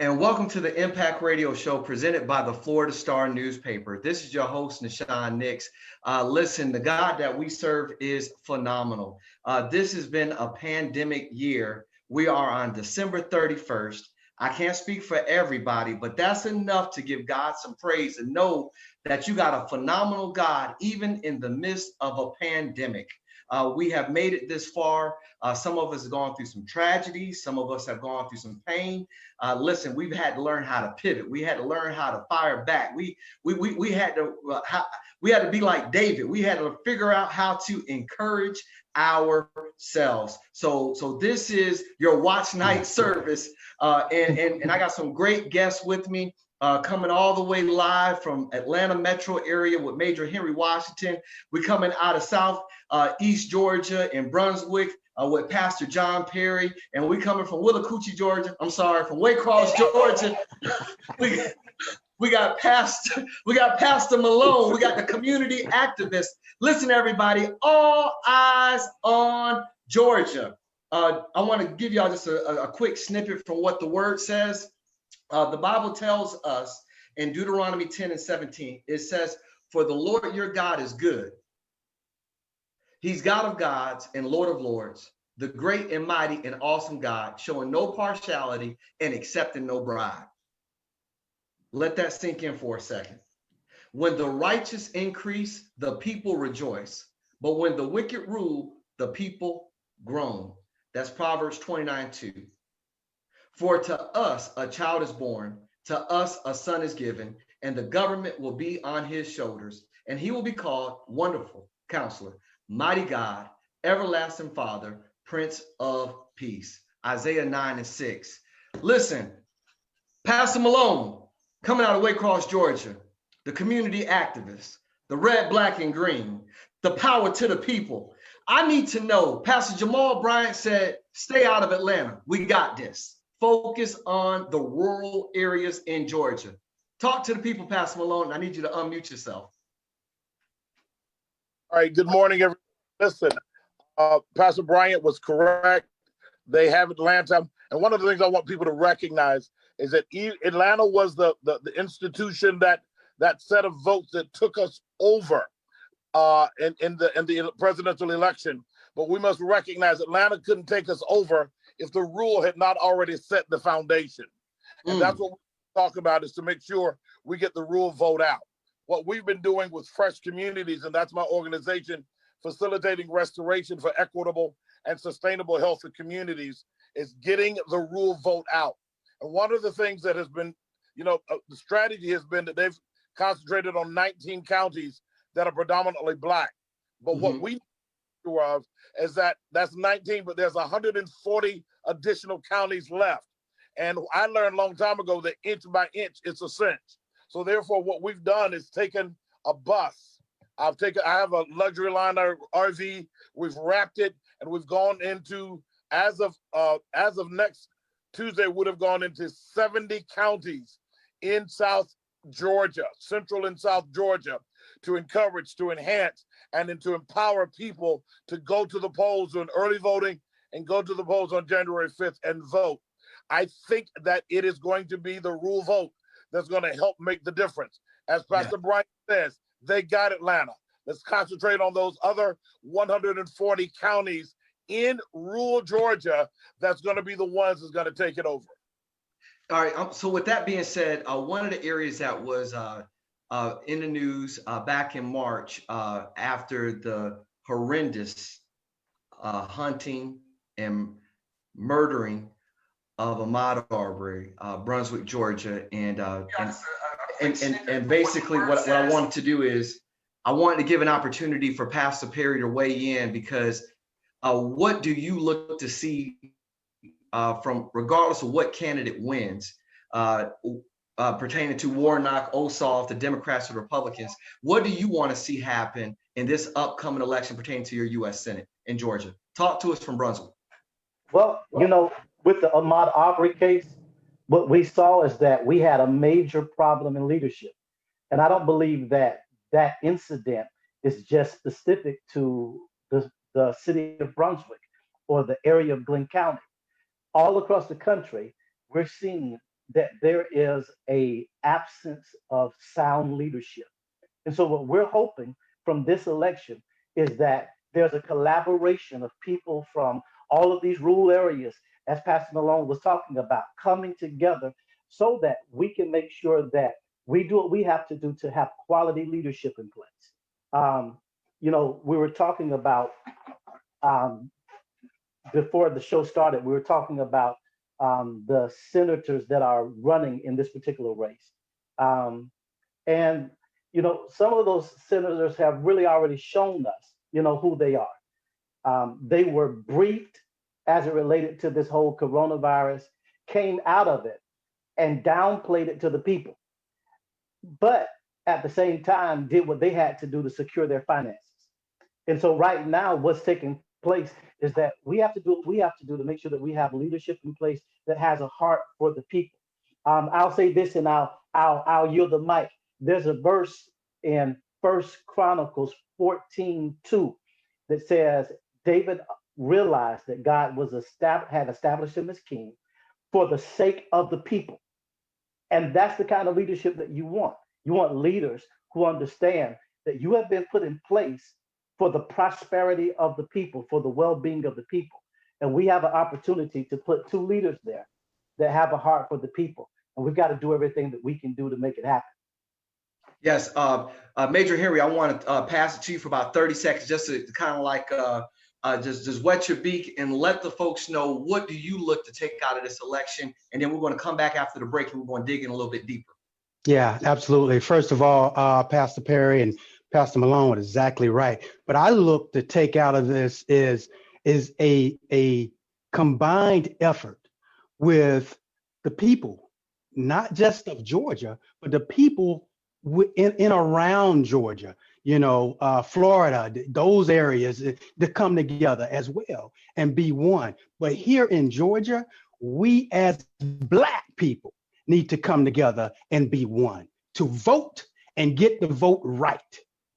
And welcome to the Impact Radio Show presented by the Florida Star newspaper. This is your host, Nahshon. Listen, the God that we serve is phenomenal. This has been a pandemic year. We are on December 31st. I can't speak for everybody, but that's enough to give God some praise and know that you got a phenomenal God, even in the midst of a pandemic. We have made it this far. Some of us have gone through some tragedies. Some of us have gone through some pain. Listen, we've had to learn how to pivot. We had to learn how to fire back. We had to we had to be like David. We had to figure out how to encourage ourselves. So this is your watch night service, and I got some great guests with me. Coming all the way live from Atlanta metro area with Major Henry Washington. We're coming out of South East Georgia in Brunswick with Pastor John Perry, and we coming from Willacoochee, Georgia. I'm sorry, from Waycross, Georgia. we got Pastor Malone. We got the community activist. Listen, everybody, all eyes on Georgia. I want to give y'all just a quick snippet from what the word says. The Bible tells us in Deuteronomy 10 and 17, it says, "For the Lord your God is good. He's God of gods and Lord of lords, the great and mighty and awesome God, showing no partiality and accepting no bribe." Let that sink in for a second. When the righteous increase, the people rejoice. But when the wicked rule, the people groan. That's Proverbs 29:2. "For to us a child is born, to us a son is given, and the government will be on his shoulders, and he will be called Wonderful Counselor, Mighty God, Everlasting Father, Prince of Peace." Isaiah 9 and 6. Listen, Pastor Malone, coming out of Waycross, Georgia, the community activist, the red, black, and green, the power to the people. I need to know, Pastor Jamal Bryant said, stay out of Atlanta. We got this. Focus on the rural areas in Georgia. Talk to the people, Pastor Malone. I need you to unmute yourself. All right, good morning, everyone. Listen, Pastor Bryant was correct. They have Atlanta. And one of the things I want people to recognize is that Atlanta was the institution that set of votes that took us over in the presidential election. But we must recognize Atlanta couldn't take us over if the rule had not already set the foundation. And that's what we talk about, is to make sure we get the rule vote out. What we've been doing with Fresh Communities, and that's my organization, facilitating restoration for equitable and sustainable health of communities, is getting the rule vote out. And one of the things that has been, the strategy has been that they've concentrated on 19 counties that are predominantly Black. But what we of is that's 19, but there's 140 additional counties left. And I learned a long time ago that inch by inch, it's a cinch. So therefore, what we've done is taken a bus. I have a luxury liner RV. We've wrapped it, and we've gone into, as of next Tuesday, would have gone into 70 counties in South Georgia, Central and South Georgia, to encourage, to enhance, and then to empower people to go to the polls on early voting and go to the polls on January 5th and vote. I think that it is going to be the rule vote that's going to help make the difference. As Pastor Bryant says, they got Atlanta. Let's concentrate on those other 140 counties in rural Georgia. That's going to be the ones that's going to take it over. All right. So with that being said, one of the areas that was in the news back in March after the horrendous hunting and murdering of Ahmaud Arbery, Brunswick, Georgia, and basically what I wanted to do is I wanted to give an opportunity for Pastor Perry to weigh in, because what do you look to see from, regardless of what candidate wins, pertaining to Warnock, Ossoff, the Democrats or Republicans, what do you want to see happen in this upcoming election pertaining to your U.S. Senate in Georgia? Talk to us from Brunswick. Well, with the Ahmaud Arbery case, what we saw is that we had a major problem in leadership. And I don't believe that that incident is just specific to the city of Brunswick or the area of Glenn County. All across the country, we're seeing that there is a absence of sound leadership. And so what we're hoping from this election is that there's a collaboration of people from all of these rural areas, as Pastor Malone was talking about, coming together so that we can make sure that we do what we have to do to have quality leadership in place. We were talking about, before the show started, we were talking about the senators that are running in this particular race. And some of those senators have really already shown us, who they are. They were briefed as it related to this whole coronavirus, came out of it and downplayed it to the people, but at the same time did what they had to do to secure their finances. And so right now, what's taking place is that we have to do what we have to do to make sure that we have leadership in place that has a heart for the people. I'll say this, and I'll yield the mic. There's a verse in First Chronicles 14:2 that says David realized that God had established him as king for the sake of the people. And that's the kind of leadership that you want. You want leaders who understand that you have been put in place for the prosperity of the people, for the well-being of the people. And we have an opportunity to put two leaders there that have a heart for the people. And we've got to do everything that we can do to make it happen. Yes, Major Henry, I want to pass it to you for about 30 seconds, just to kind of like just wet your beak and let the folks know, what do you look to take out of this election? And then we're going to come back after the break and we're going to dig in a little bit deeper. Yeah, absolutely. First of all, Pastor Perry and Pastor Malone is exactly right. But I look to take out of this is a combined effort with the people, not just of Georgia, but the people in around Georgia, Florida, those areas to come together as well and be one. But here in Georgia, we as Black people need to come together and be one to vote and get the vote right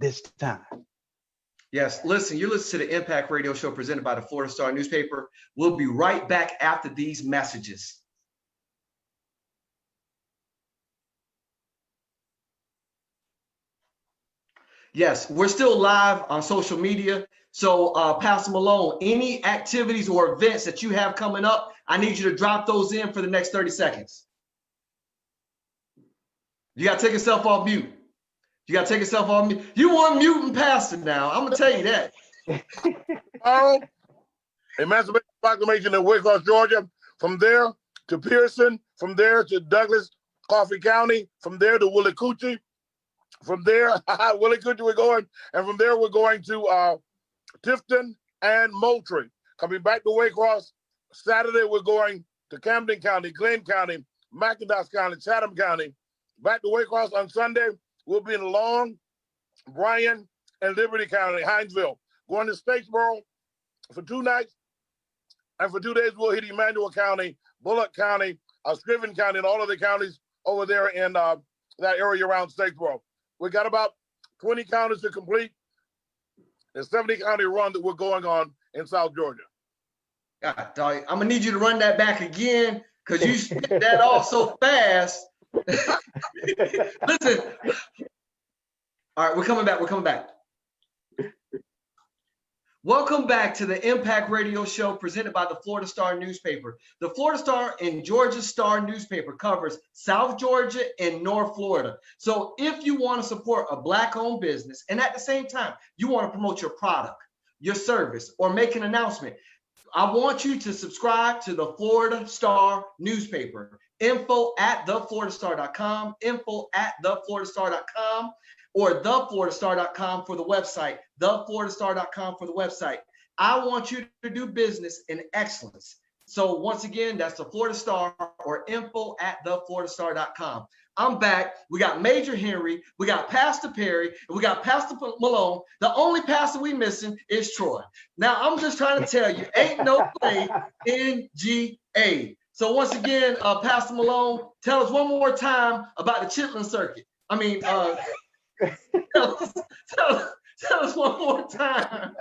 this time. Yes, listen, you listen to the Impact Radio Show presented by the Florida Star newspaper. We'll be right back after these messages. Yes, we're still live on social media. So Pastor Malone, any activities or events that you have coming up, I need you to drop those in for the next 30 seconds. You got to take yourself off mute. You got to take yourself off mute. You want muting Pastor now. I'm going to tell you that. Emancipation Proclamation in Waycross, Georgia. From there to Pearson. From there to Douglas, Coffee County. From there to Willacoochee. From there, Willacoochee we're going. And from there, we're going to Tifton and Moultrie. Coming back to Waycross. Saturday, we're going to Camden County, Glenn County, McIntosh County, Chatham County. Back to Waycross on Sunday. We'll be in Long, Bryan, and Liberty County, Hinesville. Going to Statesboro for 2 nights. And for 2 days, we'll hit Emmanuel County, Bullock County, Scriven County, and all of the counties over there in that area around Statesboro. We got about 20 counties to complete. The 70 county run that we're going on in South Georgia. God, dog, I'm going to need you to run that back again because you spit that off so fast. Listen. All right, we're coming back. We're coming back. Welcome back to the Impact Radio Show presented by the Florida Star newspaper. The Florida Star and Georgia Star newspaper covers South Georgia and North Florida. So if you want to support a Black-owned business and at the same time you want to promote your product, your service, or make an announcement, I want you to subscribe to the Florida Star newspaper. info@thefloridastar.com, info@thefloridastar.com, or thefloridastar.com for the website, thefloridastar.com for the website. I want you to do business in excellence. So once again, that's the Florida Star or info@thefloridastar.com. I'm back. We got Major Henry, we got Pastor Perry, and we got Pastor Malone. The only pastor we missing is Troy. Now, I'm just trying to tell you, ain't no play NGA. So once again, Pastor Malone, tell us one more time about the Chitlin Circuit. I mean, tell us one more time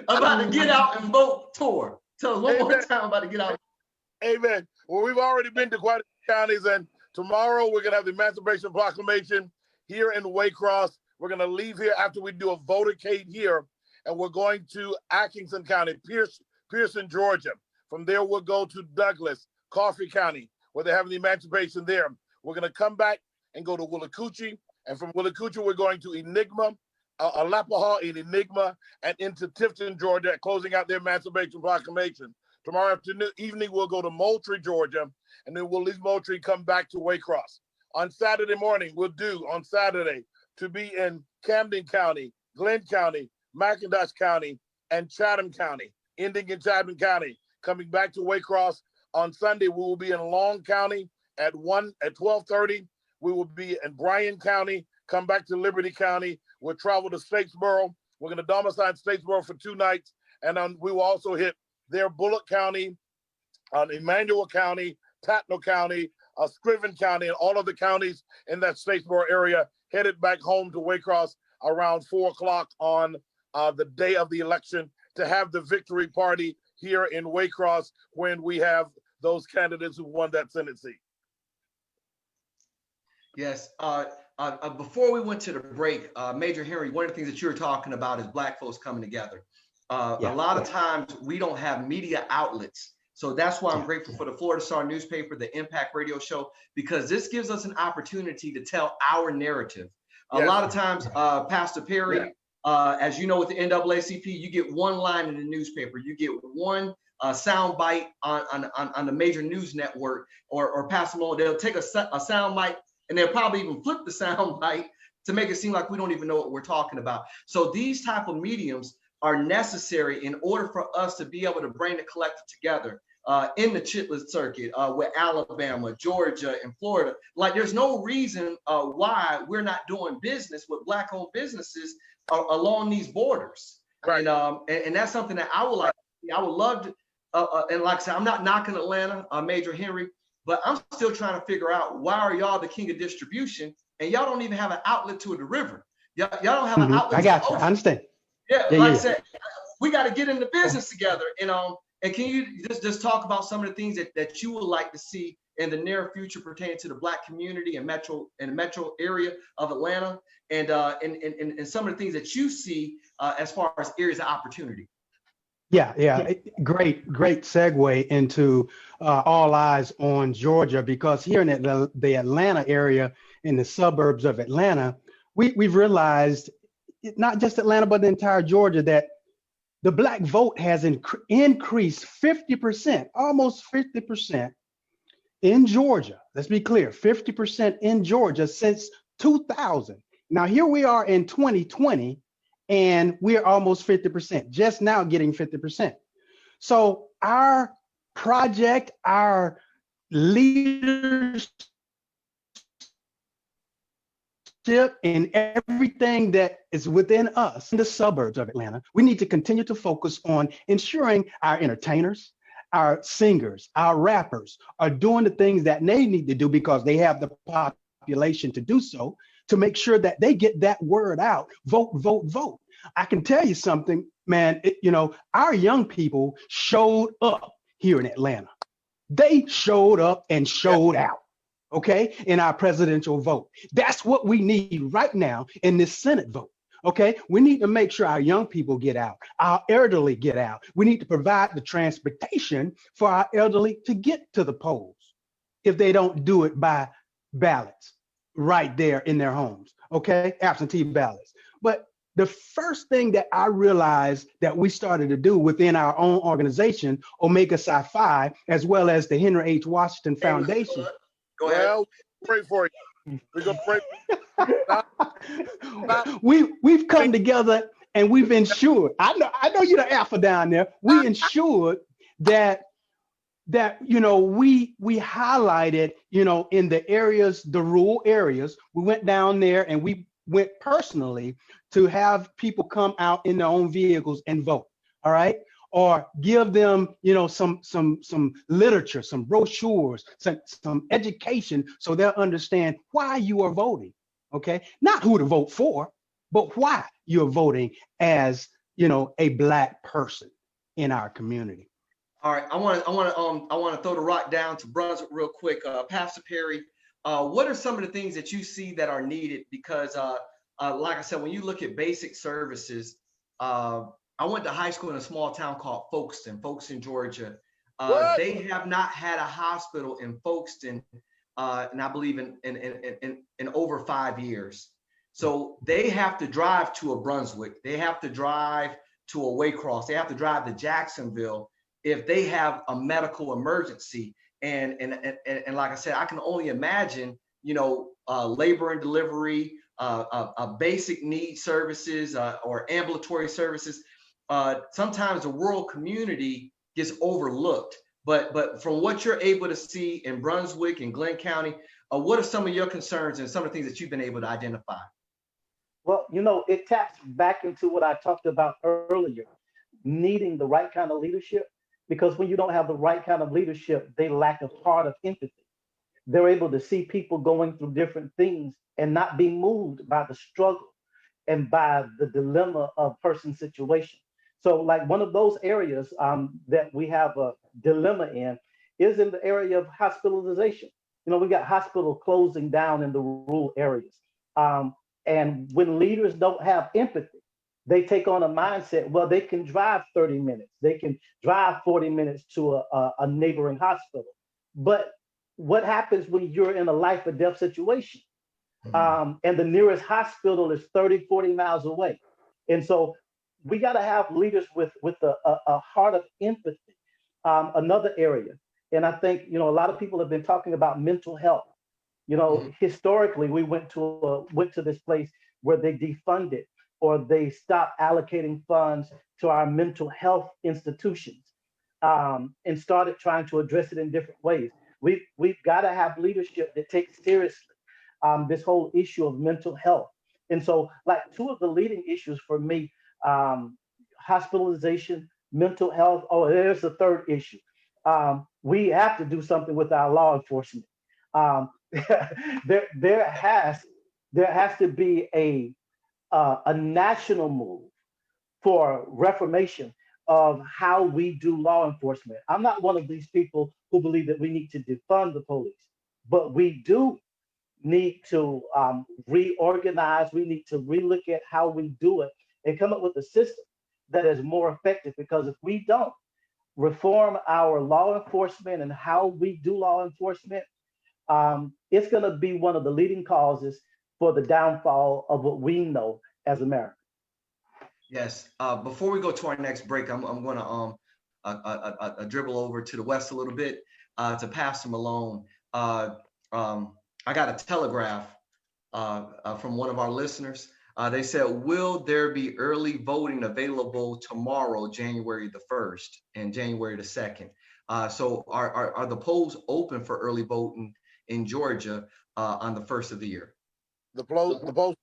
about the Get Out and Vote tour. Tell us one more time about the Get Out. Amen. Well, we've already been to quite a few counties, and tomorrow we're going to have the Emancipation Proclamation here in Waycross. We're going to leave here after we do a votercade here, and we're going to Atkinson County, Pearson, Georgia. From there, we'll go to Douglas, Coffee County, where they're having the emancipation there. We're going to come back and go to Willacoochee, and from Willacoochee, we're going to Enigma, Alapaha in Enigma, and into Tifton, Georgia, closing out their Emancipation Proclamation. Tomorrow evening, we'll go to Moultrie, Georgia, and then we'll leave Moultrie, come back to Waycross. On Saturday morning, to be in Camden County, Glenn County, McIntosh County, and Chatham County, ending in Chatham County. Coming back to Waycross on Sunday, we will be in Long County at 12:30. We will be in Bryan County, come back to Liberty County. We'll travel to Statesboro. We're going to domicile in Statesboro for 2 nights. And we will also hit their Bullock County, Emmanuel County, Tatnall County, Scriven County, and all of the counties in that Statesboro area, headed back home to Waycross around 4 o'clock on the day of the election to have the victory party here in Waycross when we have those candidates who won that Senate seat. Yes. Before we went to the break, Major Henry, one of the things that you were talking about is Black folks coming together. A lot of times we don't have media outlets. So that's why I'm grateful for the Florida Star newspaper, the Impact Radio show, because this gives us an opportunity to tell our narrative. A lot of times, Pastor Perry, as you know, with the NAACP, you get one line in the newspaper, you get one sound bite on the major news network, or Pastor Malone, they'll take a sound bite and they'll probably even flip the sound bite to make it seem like we don't even know what we're talking about. So these type of mediums are necessary in order for us to be able to bring the collective together in the chitlin circuit with Alabama, Georgia, and Florida. Like, there's no reason why we're not doing business with Black-owned businesses along these borders. Right. And that's something that I would like. I would love to. And like I said, I'm not knocking Atlanta, Major Henry, but I'm still trying to figure out, why are y'all the king of distribution and y'all don't even have an outlet to the river? Y'all don't have an outlet. I got you. I understand. I said, we got to get into business together. And can you just talk about some of the things that you would like to see in the near future pertaining to the Black community and metro area of Atlanta, and some of the things that you see as far as areas of opportunity? Great segue into all eyes on Georgia, because here in the Atlanta area, in the suburbs of Atlanta, we've realized, not just Atlanta, but the entire Georgia, that the Black vote has increased 50%, almost 50% in Georgia. Let's be clear, 50% in Georgia since 2000. Now here we are in 2020, and we're almost 50%, just now getting 50%. So our project, our leadership, and everything that is within us in the suburbs of Atlanta, we need to continue to focus on ensuring our entertainers, our singers, our rappers are doing the things that they need to do because they have the population to do so, to make sure that they get that word out. Vote, vote, vote. I can tell you something, man, our young people showed up here in Atlanta. They showed up and showed out. Okay, in our presidential vote. That's what we need right now in this Senate vote. Okay, we need to make sure our young people get out, our elderly get out. We need to provide the transportation for our elderly to get to the polls if they don't do it by ballots right there in their homes. Okay, absentee ballots. But the first thing that I realized that we started to do within our own organization, Omega Psi Phi, as well as the Henry H. Washington Foundation. Go ahead. Well, pray for you. We're gonna pray. We've come together and we've ensured. I know you're the alpha down there. We ensured that we highlighted in the areas, the rural areas. We went down there and we went personally to have people come out in their own vehicles and vote. All right. Or give them, some literature, some brochures, some education, so they'll understand why you are voting. Okay, not who to vote for, but why you're voting as a Black person in our community. All right, I want to throw the rock down to Brunswick real quick. Pastor Perry, what are some of the things that you see that are needed? Because, like I said, when you look at basic services, I went to high school in a small town called Folkestone, Georgia. What? They have not had a hospital in Folkestone, and I believe in over 5 years. So they have to drive to a Brunswick. They have to drive to a Waycross. They have to drive to Jacksonville if they have a medical emergency. And like I said, I can only imagine, labor and delivery, basic need services, or ambulatory services. Sometimes the rural community gets overlooked. But from what you're able to see in Brunswick and Glenn County, what are some of your concerns and some of the things that you've been able to identify? Well, it taps back into what I talked about earlier, needing the right kind of leadership, because when you don't have the right kind of leadership, they lack a heart of empathy. They're able to see people going through different things and not be moved by the struggle and by the dilemma of person's situation. So like one of those areas that we have a dilemma in is in the area of hospitalization. We got hospital closing down in the rural areas. And when leaders don't have empathy, they take on a mindset, well, they can drive 30 minutes. They can drive 40 minutes to a neighboring hospital. But what happens when you're in a life or death situation? And the nearest hospital is 30, 40 miles away. And so we got to have leaders with a heart of empathy. Another area, and I think, a lot of people have been talking about mental health. Historically, we went to this place where they defunded or they stopped allocating funds to our mental health institutions, and started trying to address it in different ways. We've got to have leadership that takes seriously this whole issue of mental health. And so, like, two of the leading issues for me, hospitalization, mental health. Oh, there's the third issue. We have to do something with our law enforcement. There has to be a national move for reformation of how we do law enforcement. I'm not one of these people who believe that we need to defund the police, but we do need to reorganize. We need to relook at how we do it and come up with a system that is more effective. Because if we don't reform our law enforcement and how we do law enforcement, it's going to be one of the leading causes for the downfall of what we know as America. Yes. Before we go to our next break, I'm going to dribble over to the west a little bit to Pastor Malone. I got a telegraph from one of our listeners. They said, will there be early voting available tomorrow, January the 1st and January the 2nd? So are the polls open for early voting in Georgia on the 1st of the year? The polls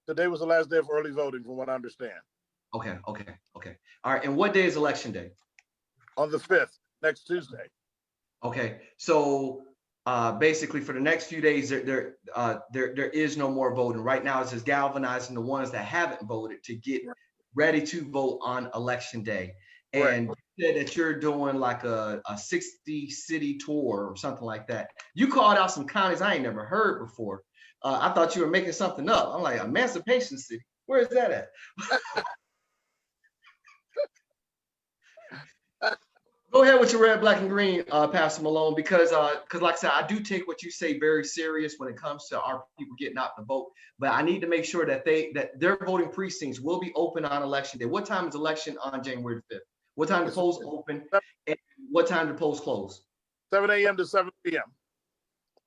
today was the last day of early voting, from what I understand. Okay. All right. And what day is election day? On the 5th, next Tuesday. Okay. So basically, for the next few days, there is no more voting. Right now, it's just galvanizing the ones that haven't voted to get ready to vote on election day. And you said that you're doing like a 60-city tour or something like that. You called out some counties I ain't never heard before. I thought you were making something up. I'm like, Emancipation City. Where is that at? Go ahead with your red, black, and green, Pastor Malone, because like I said, I do take what you say very serious when it comes to our people getting out to vote. But I need to make sure that their voting precincts will be open on election day. What time is election on January 5th? What time do the polls open, and what time do the polls close? 7 a.m. to 7 p.m.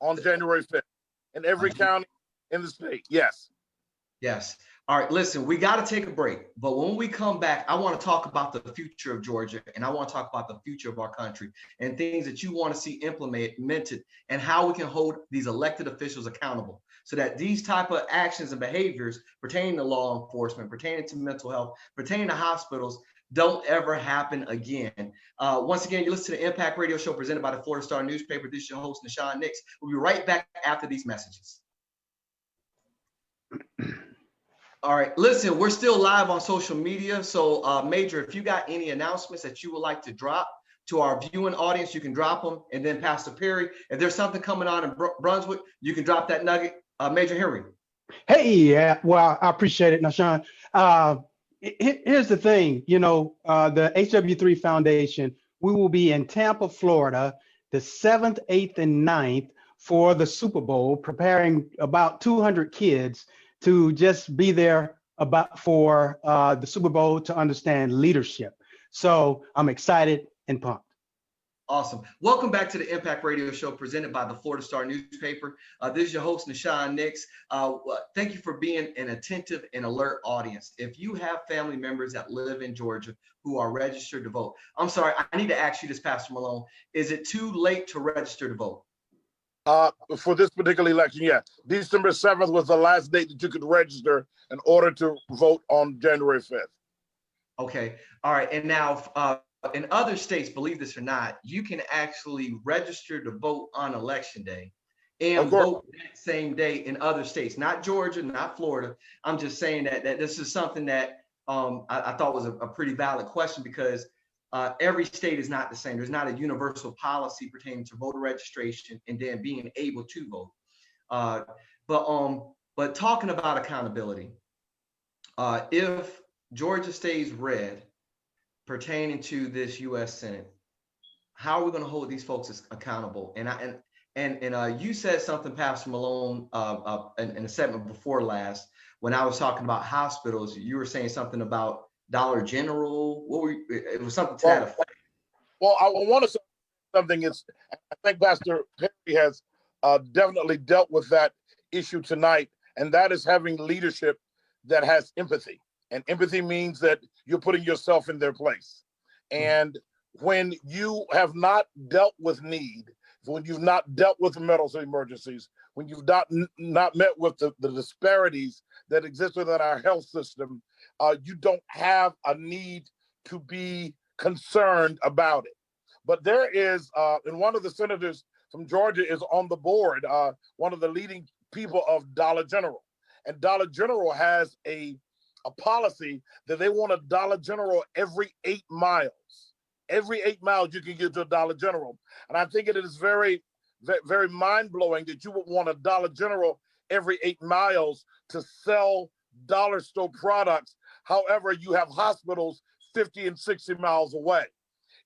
on January 5th in every county in the state. Yes. All right, listen, we got to take a break. But when we come back, I want to talk about the future of Georgia, and I want to talk about the future of our country and things that you want to see implemented and how we can hold these elected officials accountable so that these type of actions and behaviors pertaining to law enforcement, pertaining to mental health, pertaining to hospitals don't ever happen again. Once again, you listen to the Impact Radio Show presented by the Florida Star newspaper. This is your host, Nahshon Nix. We'll be right back after these messages. All right. Listen, we're still live on social media. So, Major, if you got any announcements that you would like to drop to our viewing audience, you can drop them. And then Pastor Perry, if there's something coming on in Brunswick, you can drop that nugget. Major Henry. Hey, yeah, well, I appreciate it, Nahshon. Here's the thing, the HW3 Foundation, we will be in Tampa, Florida, the 7th, 8th, and 9th for the Super Bowl, preparing about 200 kids to just be there for the Super Bowl to understand leadership. So I'm excited and pumped. Awesome. Welcome back to the Impact Radio Show presented by the Florida Star newspaper. This is your host, Nahshon Nix. Thank you for being an attentive and alert audience. If you have family members that live in Georgia who are registered to vote, I'm sorry, I need to ask you this, Pastor Malone. Is it too late to register to vote? For this particular election, yeah. December 7th was the last date that you could register in order to vote on January 5th. Okay. All right. And now, in other states, believe this or not, you can actually register to vote on election day and vote that same day in other states, not Georgia, not Florida. I'm just saying that this is something that I thought was a pretty valid question, because every state is not the same. There's not a universal policy pertaining to voter registration and then being able to vote. But talking about accountability, if Georgia stays red pertaining to this U.S. Senate, how are we going to hold these folks accountable? And you said something, Pastor Malone, in a segment before last, when I was talking about hospitals. You were saying something about Dollar General. It was something to that effect. Well, I want to say something. I think Pastor Perry has definitely dealt with that issue tonight, and that is having leadership that has empathy. And empathy means that you're putting yourself in their place. And when you have not dealt with need, when you've not dealt with medical emergencies, when you've not met with the disparities that exist within our health system, you don't have a need to be concerned about it. But there is, and one of the senators from Georgia is on the board, one of the leading people of Dollar General. And Dollar General has a policy that they want a Dollar General every 8 miles. Every 8 miles you can get to a Dollar General. And I think it is very, very mind-blowing that you would want a Dollar General every 8 miles to sell dollar store products. However, you have hospitals 50 and 60 miles away.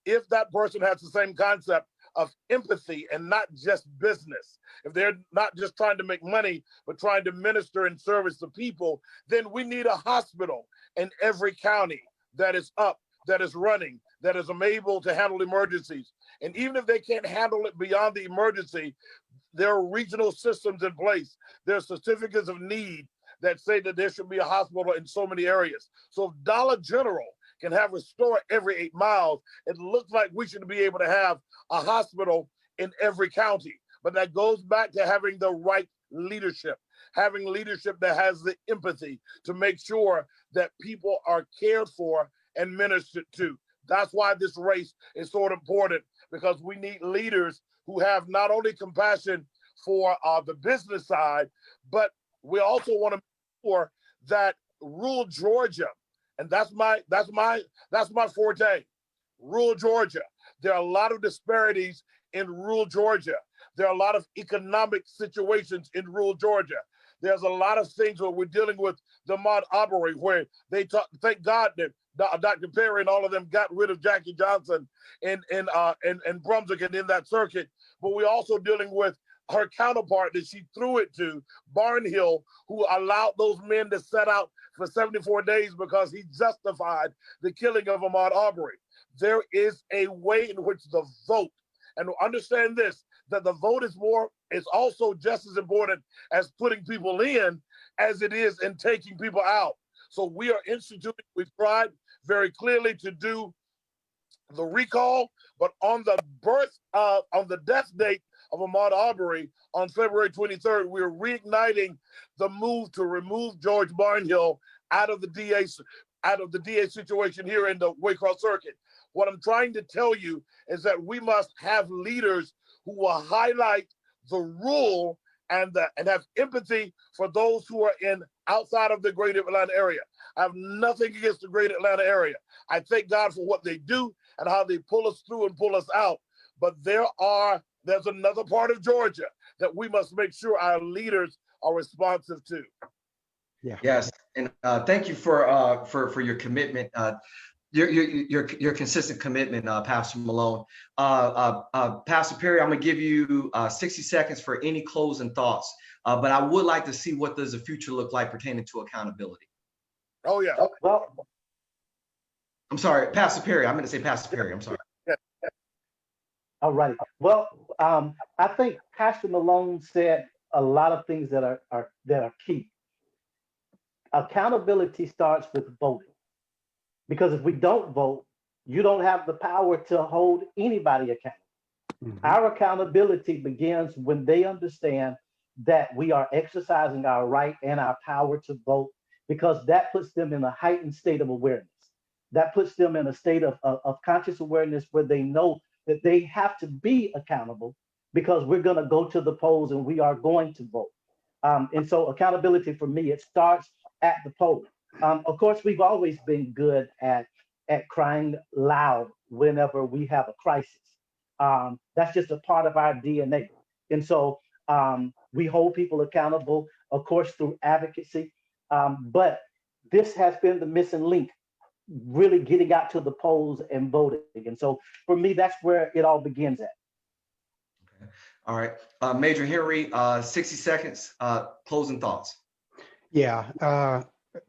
If that person has the same concept of empathy and not just business, if they're not just trying to make money, but trying to minister and service the people, then we need a hospital in every county that is up, that is running, that is able to handle emergencies. And even if they can't handle it beyond the emergency, there are regional systems in place. There are certificates of need that say that there should be a hospital in so many areas. So if Dollar General can have a store every 8 miles, it looks like we should be able to have a hospital in every county. But that goes back to having the right leadership, having leadership that has the empathy to make sure that people are cared for and ministered to. That's why this race is so important, because we need leaders who have not only compassion for the business side, but we also want to make sure that rural Georgia, and that's my forte, rural Georgia. There are a lot of disparities in rural Georgia. There are a lot of economic situations in rural Georgia. There's a lot of things where we're dealing with the Ahmaud Arbery, where they talk. Thank God that Dr. Perry and all of them got rid of Jackie Johnson in Brunswick and in that circuit. But we're also dealing with her counterpart that she threw it to, Barnhill, who allowed those men to set out for 74 days because he justified the killing of Ahmaud Arbery. There is a way in which the vote, and understand this, that the vote is also just as important as putting people in as it is in taking people out. So we are instituting, we've tried very clearly to do the recall, but on the death date of Ahmaud Arbery on February 23rd, we're reigniting the move to remove George Barnhill out of the DA situation here in the Waycross circuit. What I'm trying to tell you is that we must have leaders who will highlight the rural and have empathy for those who are outside of the greater Atlanta area. I have nothing against the greater Atlanta area. I thank God for what they do and how they pull us through and pull us out. But there's another part of Georgia that we must make sure our leaders are responsive to. Yeah. Yes, and thank you for your commitment, your consistent commitment, Pastor Malone. Pastor Perry, I'm gonna give you 60 seconds for any closing thoughts, but I would like to see what does the future look like pertaining to accountability. Oh yeah. Well, I'm sorry, Pastor Perry. I'm going to say Pastor Perry. I'm sorry. all right. Well, I think Pastor Malone said a lot of things that are key. Accountability starts with voting, because if we don't vote, you don't have the power to hold anybody accountable. Mm-hmm. Our accountability begins when they understand that we are exercising our right and our power to vote, because that puts them in a heightened state of awareness. That puts them in a state of conscious awareness where they know that they have to be accountable, because we're going to go to the polls and we are going to vote. And so accountability for me, it starts at the poll. Of course, we've always been good at crying loud whenever we have a crisis. That's just a part of our DNA. And so we hold people accountable, of course, through advocacy. But this has been the missing link, really getting out to the polls and voting. And so for me, that's where it all begins at. Okay. All right. Major Henry, 60 seconds, closing thoughts. Yeah.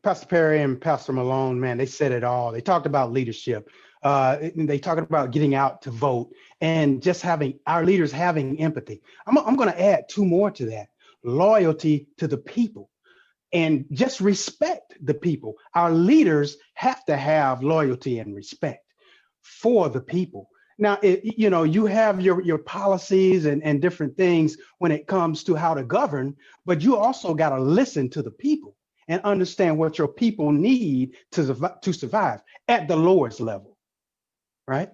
Pastor Perry and Pastor Malone, man, they said it all. They talked about leadership. They talked about getting out to vote and just having our leaders having empathy. I'm going to add two more to that: loyalty to the people and just respect the people. Our leaders have to have loyalty and respect for the people. Now, you have your policies and different things when it comes to how to govern, but you also got to listen to the people and understand what your people need to survive at the lowest level, right?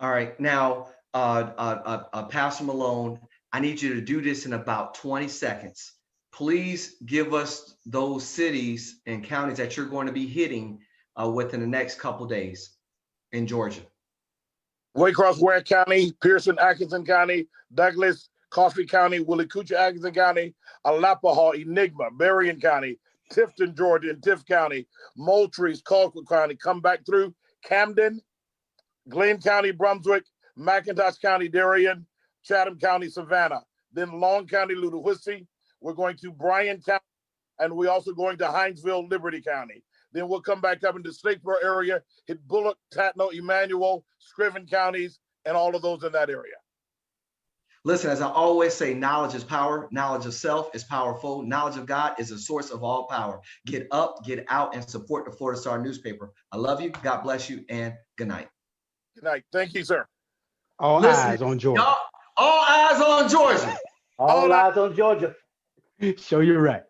All right. Now, Pastor Malone, I need you to do this in about 20 seconds. Please give us those cities and counties that you're going to be hitting within the next couple of days in Georgia. Waycross, Ware County, Pearson, Atkinson County, Douglas, Coffee County, Willie-Coochie, Atkinson County, Alapaha, Enigma, Berrien County, Tifton, Georgia, and Tift County, Moultrie, Colquitt County, come back through Camden, Glenn County, Brunswick, McIntosh County, Darien, Chatham County, Savannah, then Long County, Ludahuisie. We're going to Bryan County, and we're also going to Hinesville, Liberty County. Then we'll come back up into Statesboro area, hit Bullock, Tatno, Emmanuel, Scriven counties, and all of those in that area. Listen, as I always say, knowledge is power. Knowledge of self is powerful. Knowledge of God is the source of all power. Get up, get out, and support the Florida Star newspaper. I love you. God bless you, and good night. Good night. Thank you, sir. All eyes on Georgia. All eyes on Georgia. All eyes on Georgia. Show you're right.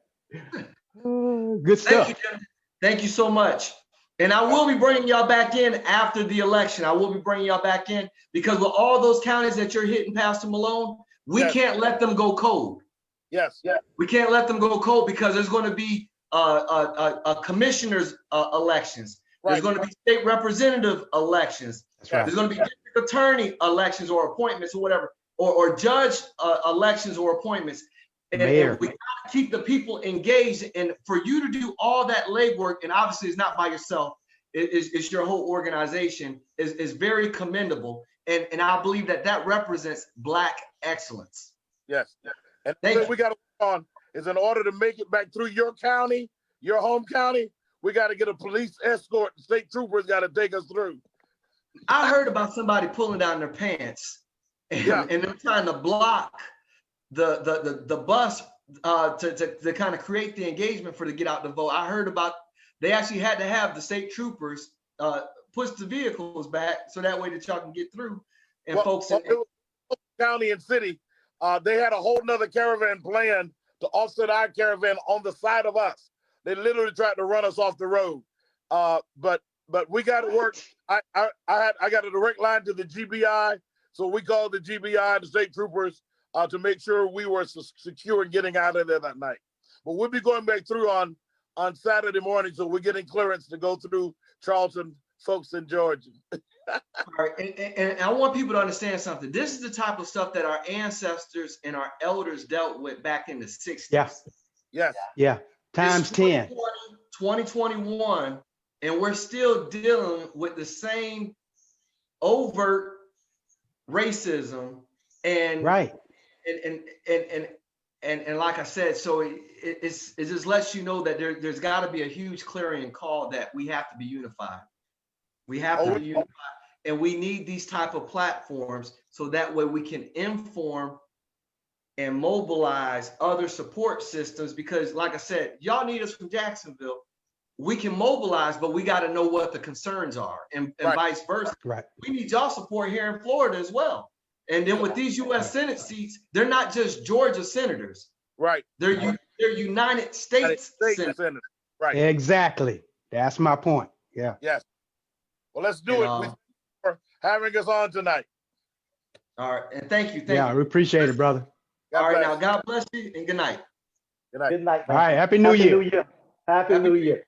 Good stuff. Thank you, thank you so much. And I will be bringing y'all back in after the election. I will be bringing y'all back in, because with all those counties that you're hitting, Pastor Malone, we can't let them go cold. Yes. We can't let them go cold, because there's going to be commissioners elections. Right. There's going to be state representative elections. That's right. There's going to be district attorney elections or appointments or whatever, or judge elections or appointments. And we got to keep the people engaged. And for you to do all that legwork, and obviously it's not by yourself, it's your whole organization, is very commendable. And I believe that represents Black excellence. Yes. And the thing we got to work on is, in order to make it back through your county, your home county, we got to get a police escort. State troopers got to take us through. I heard about somebody pulling down their pants and them trying to block the bus to kind of create the engagement for to get out the vote. I heard about they actually had to have the state troopers push the vehicles back so that way that y'all can get through. And folks in county and city, they had a whole nother caravan plan to offset our caravan on the side of us. They literally tried to run us off the road. But we got to work. I got a direct line to the GBI, so we called the GBI, the state troopers. to make sure we were secure in getting out of there that night. But we'll be going back through on Saturday morning, so we're getting clearance to go through Charleston, folks in Georgia. All right, and I want people to understand something. This is the type of stuff that our ancestors and our elders dealt with back in the 60s. Yeah. Yes. Yeah. Times 10. 2021, and we're still dealing with the same overt racism and Right. and like I said, so it just lets you know that there's got to be a huge clarion call that we have to be unified. We have to be unified, and we need these type of platforms so that way we can inform and mobilize other support systems. Because, like I said, y'all need us from Jacksonville. We can mobilize, but we got to know what the concerns are, and vice versa. Right. We need y'all support here in Florida as well. And then with these U.S. Senate seats, they're not just Georgia senators. Right. They're United States senators. Right. Exactly. That's my point. Yeah. Yes. Well, let's do it. Thank you for having us on tonight. All right, and thank you. Yeah, we appreciate it, brother. All right, now God bless you and good night. Good night. Good night. All right. Happy New Year. Happy New Year.